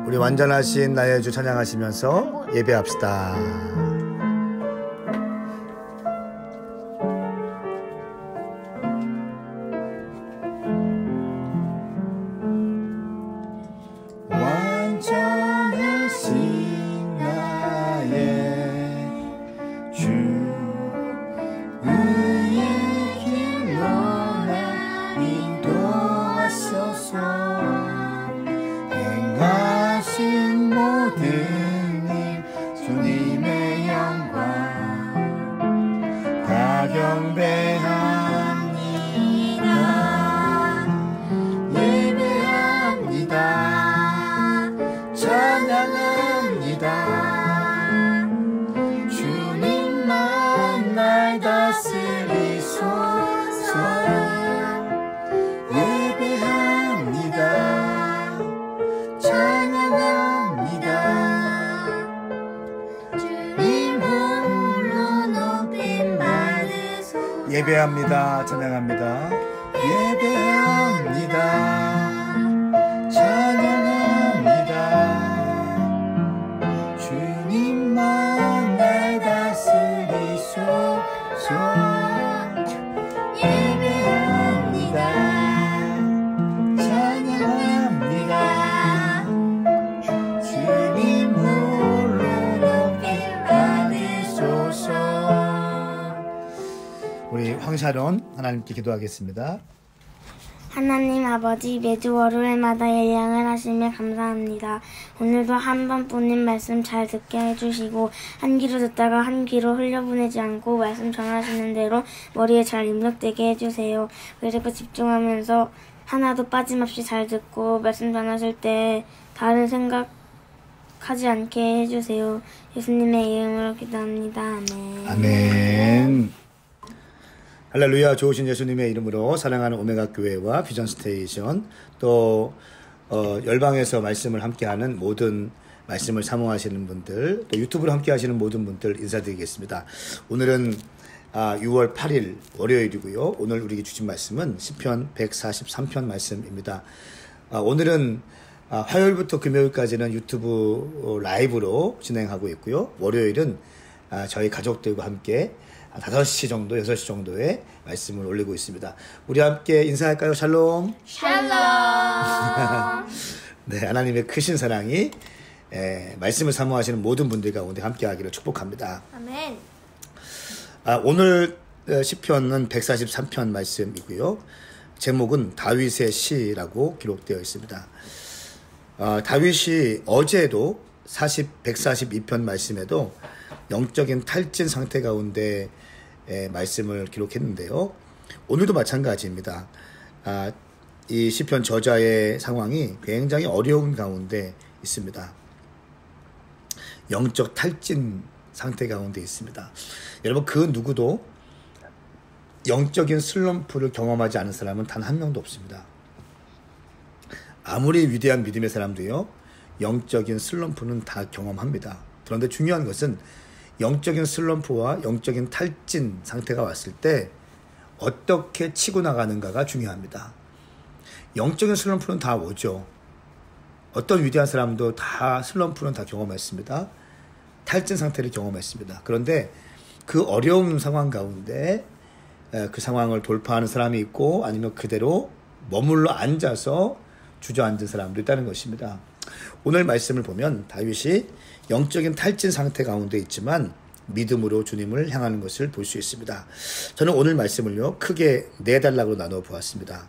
우리 완전하신 나의 주 찬양하시면서 예배합시다. 완전하신 나의 주 의의 길로 나 인도하소서. 행하신 모든 일 주님의 영광 다 경배합니다. 예배합니다. 찬양합니다. 주님만 날 다스리소서. 예배합니다. 찬양합니다. 주님 홀로 높임 받으소서. 예배합니다. 찬양합니다. 예배합니다. 찬양합니다. 주님만 날 다스리소서. 예배합니다. 찬양합니다. 주님 홀로 높임 받으소서. 우리 황샤론 하나님께 기도하겠습니다. 하나님 아버지, 매주 월요일마다 예양을 하시며 감사합니다. 오늘도 한 번뿐인 말씀 잘 듣게 해주시고 한 귀로 듣다가 한 귀로 흘려보내지 않고 말씀 전하시는 대로 머리에 잘 입력되게 해주세요. 그리고 집중하면서 하나도 빠짐없이 잘 듣고 말씀 전하실 때 다른 생각하지 않게 해주세요. 예수님의 이름으로 기도합니다. 아멘. 아멘. 할렐루야. 좋으신 예수님의 이름으로 사랑하는 오메가 교회와 비전 스테이션 또 열방에서 말씀을 함께하는 모든 말씀을 사모하시는 분들 또 유튜브로 함께하시는 모든 분들 인사드리겠습니다. 오늘은 6월 8일 월요일이고요. 오늘 우리에게 주신 말씀은 시편 143편 말씀입니다. 오늘은 화요일부터 금요일까지는 유튜브 라이브로 진행하고 있고요. 월요일은 저희 가족들과 함께 5시 정도, 6시 정도의 말씀을 올리고 있습니다. 우리 함께 인사할까요? 샬롬. 샬롬. 네, 하나님의 크신 사랑이 말씀을 사모하시는 모든 분들 가운데 함께하기를 축복합니다. 아멘. 오늘 시편은 143편 말씀이고요. 제목은 다윗의 시라고 기록되어 있습니다. 다윗이 어제도 142편 말씀에도 영적인 탈진 상태 가운데 말씀을 기록했는데요. 오늘도 마찬가지입니다. 이 시편 저자의 상황이 굉장히 어려운 가운데 있습니다. 영적 탈진 상태 가운데 있습니다. 여러분, 그 누구도 영적인 슬럼프를 경험하지 않은 사람은 단 한 명도 없습니다. 아무리 위대한 믿음의 사람도요, 영적인 슬럼프는 다 경험합니다. 그런데 중요한 것은 영적인 슬럼프와 영적인 탈진 상태가 왔을 때 어떻게 치고 나가는가가 중요합니다. 영적인 슬럼프는 다 오죠. 어떤 위대한 사람도 다 슬럼프는 다 경험했습니다. 탈진 상태를 경험했습니다. 그런데 그 어려운 상황 가운데 그 상황을 돌파하는 사람이 있고 아니면 그대로 머물러 앉아서 주저앉은 사람도 있다는 것입니다. 오늘 말씀을 보면 다윗이 영적인 탈진 상태 가운데 있지만 믿음으로 주님을 향하는 것을 볼 수 있습니다. 저는 오늘 말씀을요, 크게 4단락으로 나누어 보았습니다.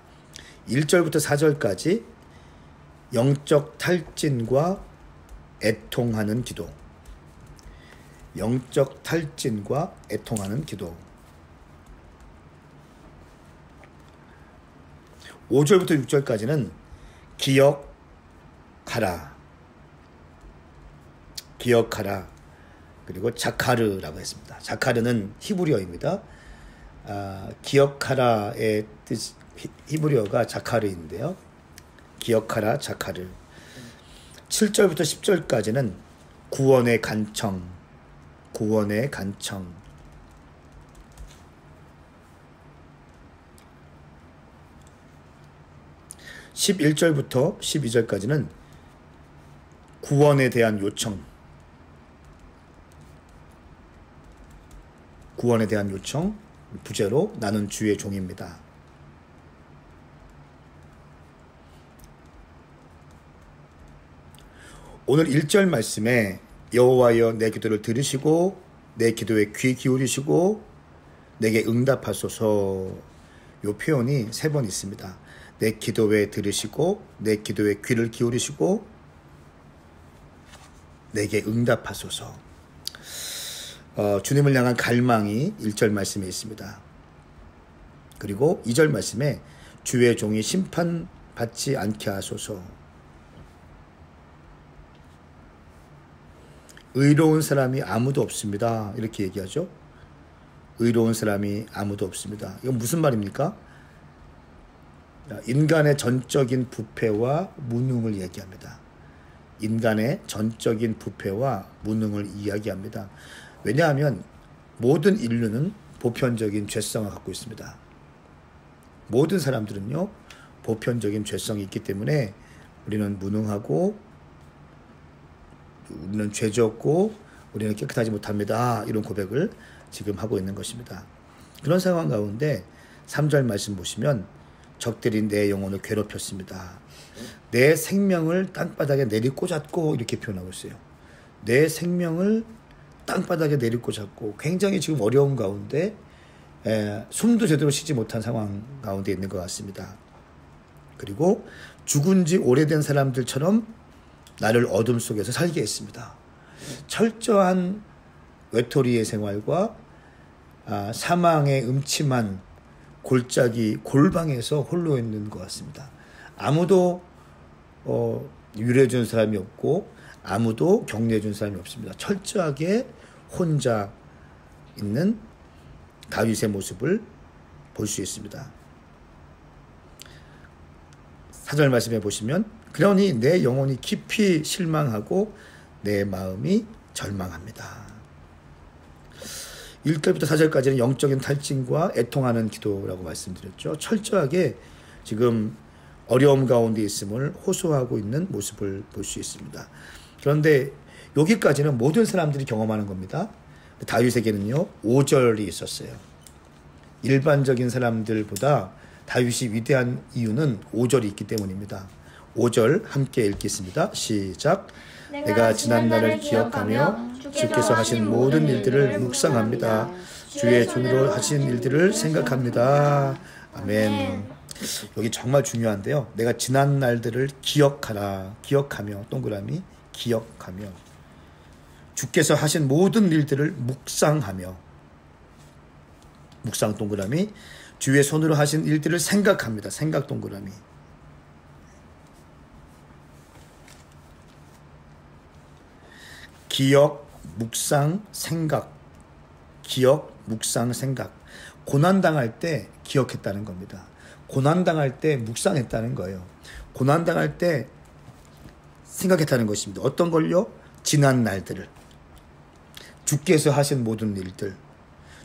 1절부터 4절까지 영적 탈진과 애통하는 기도. 영적 탈진과 애통하는 기도. 5절부터 6절까지는 기억하라. 기억하라. 그리고 자카르라고 했습니다. 자카르는 히브리어입니다. 기억하라의 뜻, 히브리어가 자카르인데요. 기억하라, 자카르. 7절부터 10절까지는 구원의 간청. 구원의 간청. 11절부터 12절까지는 구원에 대한 요청. 구원에 대한 요청. 부제로 나는 주의 종입니다. 오늘 1절 말씀에 여호와여 내 기도를 들으시고 내 기도에 귀 기울이시고 내게 응답하소서. 이 표현이 3번 있습니다. 내 기도에 들으시고 내 기도에 귀를 기울이시고 내게 응답하소서. 주님을 향한 갈망이 1절 말씀에 있습니다. 그리고 2절 말씀에 주의 종이 심판받지 않게 하소서. 의로운 사람이 아무도 없습니다. 이렇게 얘기하죠. 의로운 사람이 아무도 없습니다. 이건 무슨 말입니까? 인간의 전적인 부패와 무능을 얘기합니다. 인간의 전적인 부패와 무능을 이야기합니다. 왜냐하면 모든 인류는 보편적인 죄성을 갖고 있습니다. 모든 사람들은요, 보편적인 죄성이 있기 때문에 우리는 무능하고 우리는 죄졌고 우리는 깨끗하지 못합니다. 이런 고백을 지금 하고 있는 것입니다. 그런 상황 가운데 3절 말씀 보시면 적들이 내 영혼을 괴롭혔습니다. 내 생명을 땅바닥에 내리꽂았고 이렇게 표현하고 있어요. 내 생명을 땅바닥에 내리꽂았고 굉장히 지금 어려운 가운데 숨도 제대로 쉬지 못한 상황 가운데 있는 것 같습니다. 그리고 죽은 지 오래된 사람들처럼 나를 어둠 속에서 살게 했습니다. 철저한 외톨이의 생활과 사망의 음침한 골짜기 골방에서 홀로 있는 것 같습니다. 아무도 위로해준 사람이 없고 아무도 격려해준 사람이 없습니다. 철저하게 혼자 있는 다윗의 모습을 볼 수 있습니다. 4절 말씀해 보시면 그러니 내 영혼이 깊이 실망하고 내 마음이 절망합니다. 1절부터 4절까지는 영적인 탈진과 애통하는 기도라고 말씀드렸죠. 철저하게 지금 어려움 가운데 있음을 호소하고 있는 모습을 볼 수 있습니다. 그런데 여기까지는 모든 사람들이 경험하는 겁니다. 다윗에게는요 5절이 있었어요. 일반적인 사람들보다 다윗이 위대한 이유는 5절이 있기 때문입니다. 5절 함께 읽겠습니다. 시작. 내가 지난날을 기억하며 주께서 하신 모든 일들을 묵상합니다. 주의 손으로 하신 일들을 생각합니다. 아멘. 여기 정말 중요한데요. 내가 지난 날들을 기억하라. 기억하며 동그라미 기억하며 주께서 하신 모든 일들을 묵상하며 묵상 동그라미 주의 손으로 하신 일들을 생각합니다. 생각 동그라미 기억, 묵상, 생각. 기억, 묵상, 생각. 고난당할 때 기억했다는 겁니다. 고난당할 때 묵상했다는 거예요. 고난당할 때 생각했다는 것입니다. 어떤 걸요? 지난 날들을. 주께서 하신 모든 일들.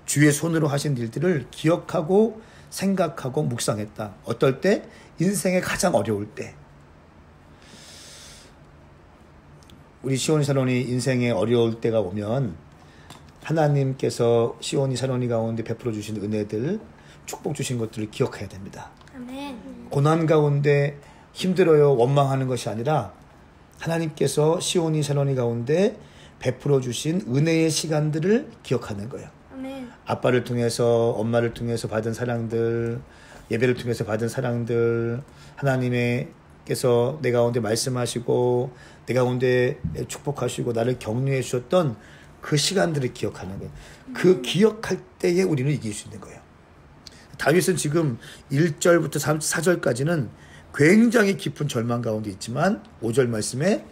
주의 손으로 하신 일들을 기억하고 생각하고 묵상했다. 어떨 때? 인생의 가장 어려울 때. 우리 시온이 사론이 인생에 어려울 때가 오면 하나님께서 시온이 사론이 가운데 베풀어 주신 은혜들, 축복 주신 것들을 기억해야 됩니다. 아멘. 고난 가운데 힘들어요, 원망하는 것이 아니라 하나님께서 시온이 사론이 가운데 베풀어 주신 은혜의 시간들을 기억하는 거예요. 아멘. 아빠를 통해서, 엄마를 통해서 받은 사랑들, 예배를 통해서 받은 사랑들, 하나님께서 내 가운데 말씀하시고 내 가운데 축복하시고 나를 격려해 주셨던 그 시간들을 기억하는 거예요. 그 기억할 때에 우리는 이길 수 있는 거예요. 다윗은 지금 1절부터 4절까지는 굉장히 깊은 절망 가운데 있지만 5절 말씀에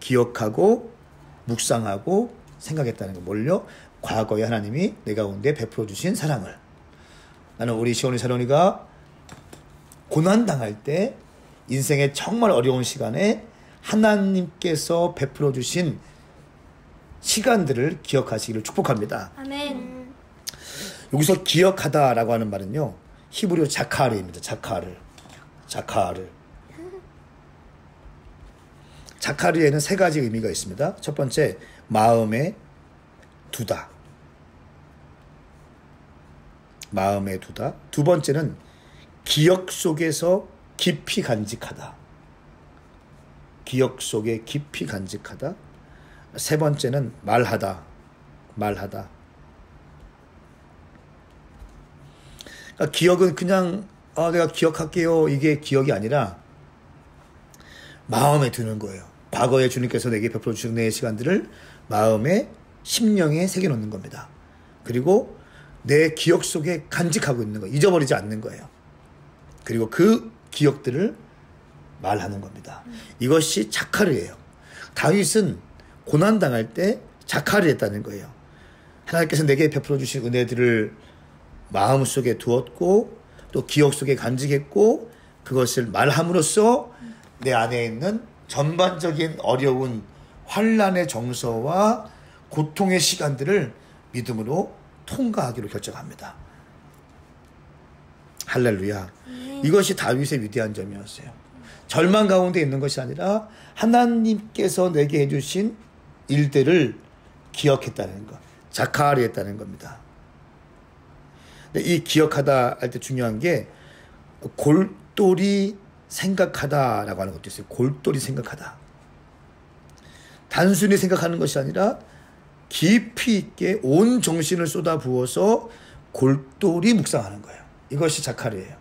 기억하고 묵상하고 생각했다는 거. 뭘요? 과거에 하나님이 내 가운데 베풀어 주신 사랑을. 나는 우리 시온이 사론이가 고난당할 때 인생의 정말 어려운 시간에 하나님께서 베풀어 주신 시간들을 기억하시기를 축복합니다. 아멘. 여기서 기억하다라고 하는 말은요, 히브리어 자카르입니다. 자카르. 자카르에는 세 가지 의미가 있습니다. 첫 번째, 마음에 두다. 마음에 두다. 두 번째는 기억 속에서 깊이 간직하다. 기억 속에 깊이 간직하다. 세 번째는 말하다. 말하다. 그러니까 기억은 그냥 내가 기억할게요. 이게 기억이 아니라 마음에 드는 거예요. 과거에 주님께서 내게 베풀어 주신 내 시간들을 마음에 심령에 새겨놓는 겁니다. 그리고 내 기억 속에 간직하고 있는 거예요. 잊어버리지 않는 거예요. 그리고 그 기억들을 말하는 겁니다. 이것이 자카르예요. 다윗은 고난당할 때 자카르 했다는 거예요. 하나님께서 내게 베풀어 주신 은혜들을 마음속에 두었고 또 기억 속에 간직했고 그것을 말함으로써 내 안에 있는 전반적인 어려운 환난의 정서와 고통의 시간들을 믿음으로 통과하기로 결정합니다. 할렐루야. 이것이 다윗의 위대한 점이었어요. 절망 가운데 있는 것이 아니라 하나님께서 내게 해주신 일들을 기억했다는 것, 자카르했다는 겁니다. 이 기억하다 할 때 중요한 게 골똘히 생각하다라고 하는 것도 있어요. 골똘히 생각하다. 단순히 생각하는 것이 아니라 깊이 있게 온 정신을 쏟아 부어서 골똘히 묵상하는 거예요. 이것이 자카르예요.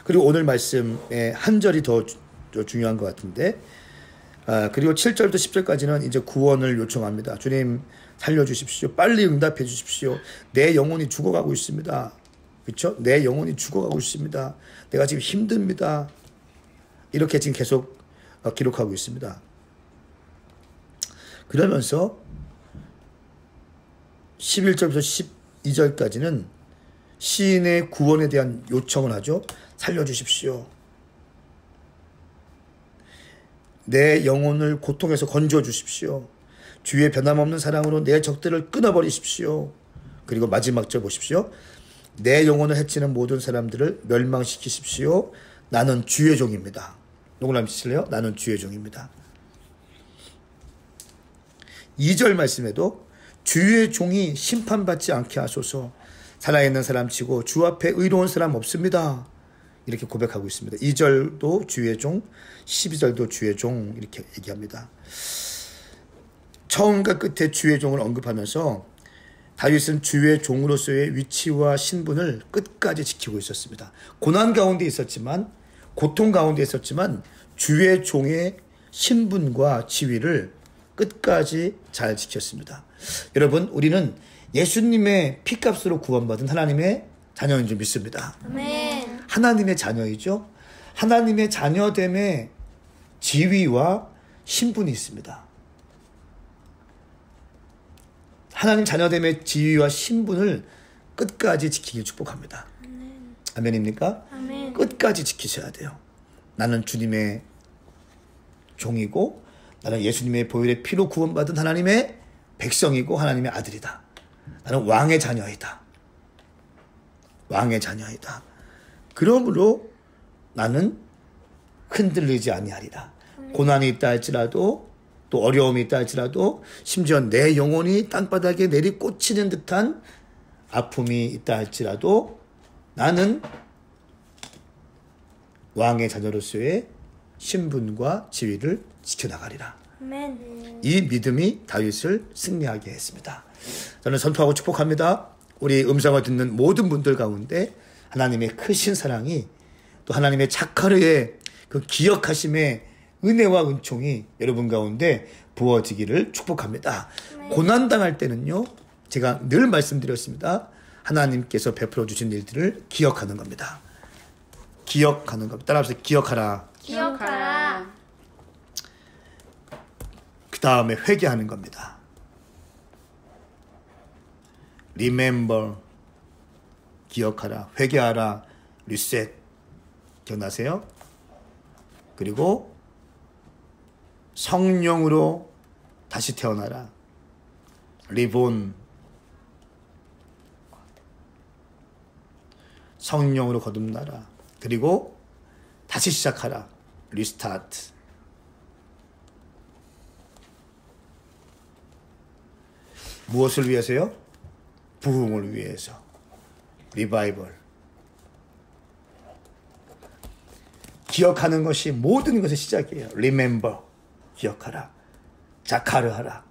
그리고 오늘 말씀에 한 절이 더 중요한 것 같은데 그리고 7절부터 10절까지는 이제 구원을 요청합니다. 주님 살려주십시오. 빨리 응답해 주십시오. 내 영혼이 죽어가고 있습니다. 그렇죠? 내 영혼이 죽어가고 있습니다. 내가 지금 힘듭니다. 이렇게 지금 계속 기록하고 있습니다. 그러면서 11절부터 12절까지는 시인의 구원에 대한 요청을 하죠. 살려주십시오. 내 영혼을 고통에서 건져 주십시오. 주의 변함없는 사랑으로 내 적들을 끊어버리십시오. 그리고 마지막 절 보십시오. 내 영혼을 해치는 모든 사람들을 멸망시키십시오. 나는 주의 종입니다. 누구나 치실래요? 나는 주의 종입니다. 2절 말씀에도 주의 종이 심판받지 않게 하소서. 살아있는 사람 치고 주 앞에 의로운 사람 없습니다. 이렇게 고백하고 있습니다. 2절도 주의 종, 12절도 주의 종 이렇게 얘기합니다. 처음과 끝에 주의 종을 언급하면서 다윗은 주의 종으로서의 위치와 신분을 끝까지 지키고 있었습니다. 고난 가운데 있었지만 고통 가운데 있었지만 주의 종의 신분과 지위를 끝까지 잘 지켰습니다. 여러분, 우리는 예수님의 피값으로 구원받은 하나님의 자녀인 줄 믿습니다. 아멘. 하나님의 자녀이죠. 하나님의 자녀됨의 지위와 신분이 있습니다. 하나님 자녀됨의 지위와 신분을 끝까지 지키길 축복합니다. 아멘입니까? 아멘. 끝까지 지키셔야 돼요. 나는 주님의 종이고 나는 예수님의 보혈의 피로 구원받은 하나님의 백성이고 하나님의 아들이다. 나는 왕의 자녀이다. 왕의 자녀이다. 그러므로 나는 흔들리지 아니하리라. 고난이 있다 할지라도 또 어려움이 있다 할지라도 심지어 내 영혼이 땅바닥에 내리꽂히는 듯한 아픔이 있다 할지라도 나는 왕의 자녀로서의 신분과 지위를 지켜나가리라. 아멘. 이 믿음이 다윗을 승리하게 했습니다. 저는 선포하고 축복합니다. 우리 음성을 듣는 모든 분들 가운데 하나님의 크신 사랑이 또 하나님의 자카르의 그 기억하심의 은혜와 은총이 여러분 가운데 부어지기를 축복합니다. 고난당할 때는요, 제가 늘 말씀드렸습니다. 하나님께서 베풀어 주신 일들을 기억하는 겁니다. 기억하는 겁니다. 따라서 기억하라. 기억하라. 그 다음에 회개하는 겁니다. Remember, 기억하라, 회개하라, 리셋, 기억나세요? 그리고 성령으로 다시 태어나라, 리본, 성령으로 거듭나라, 그리고 다시 시작하라. 리스타트. 무엇을 위해서요? 부흥을 위해서. 리바이벌. 기억하는 것이 모든 것의 시작이에요. Remember. 기억하라. 자카르하라.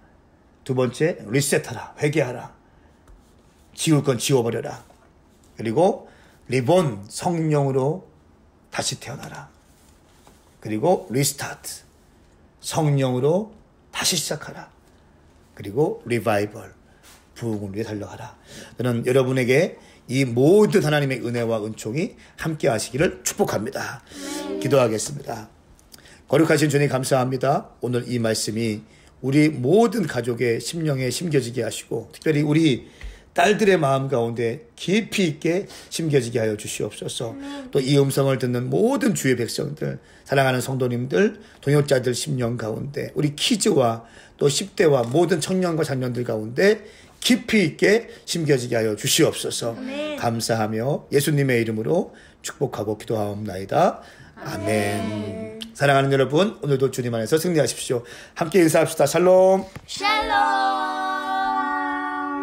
두 번째, 리셋하라. 회개하라. 지울 건 지워버려라. 그리고 리본. 성령으로 다시 태어나라. 그리고 리스타트. 성령으로 다시 시작하라. 그리고 리바이벌. 부흥을 위해 달려가라. 저는 여러분에게 이 모든 하나님의 은혜와 은총이 함께 하시기를 축복합니다. 기도하겠습니다. 거룩하신 주님 감사합니다. 오늘 이 말씀이 우리 모든 가족의 심령에 심겨지게 하시고 특별히 우리 딸들의 마음 가운데 깊이 있게 심겨지게 하여 주시옵소서. 또 이 음성을 듣는 모든 주의 백성들, 사랑하는 성도님들, 동역자들 심령 가운데 우리 키즈와 또 10대와 모든 청년과 장년들 가운데 깊이 있게 심겨지게 하여 주시옵소서. 감사하며 예수님의 이름으로 축복하고 기도하옵나이다. 아멘. 사랑하는 여러분, 오늘도 주님 안에서 승리하십시오. 함께 인사합시다. 샬롬. 샬롬.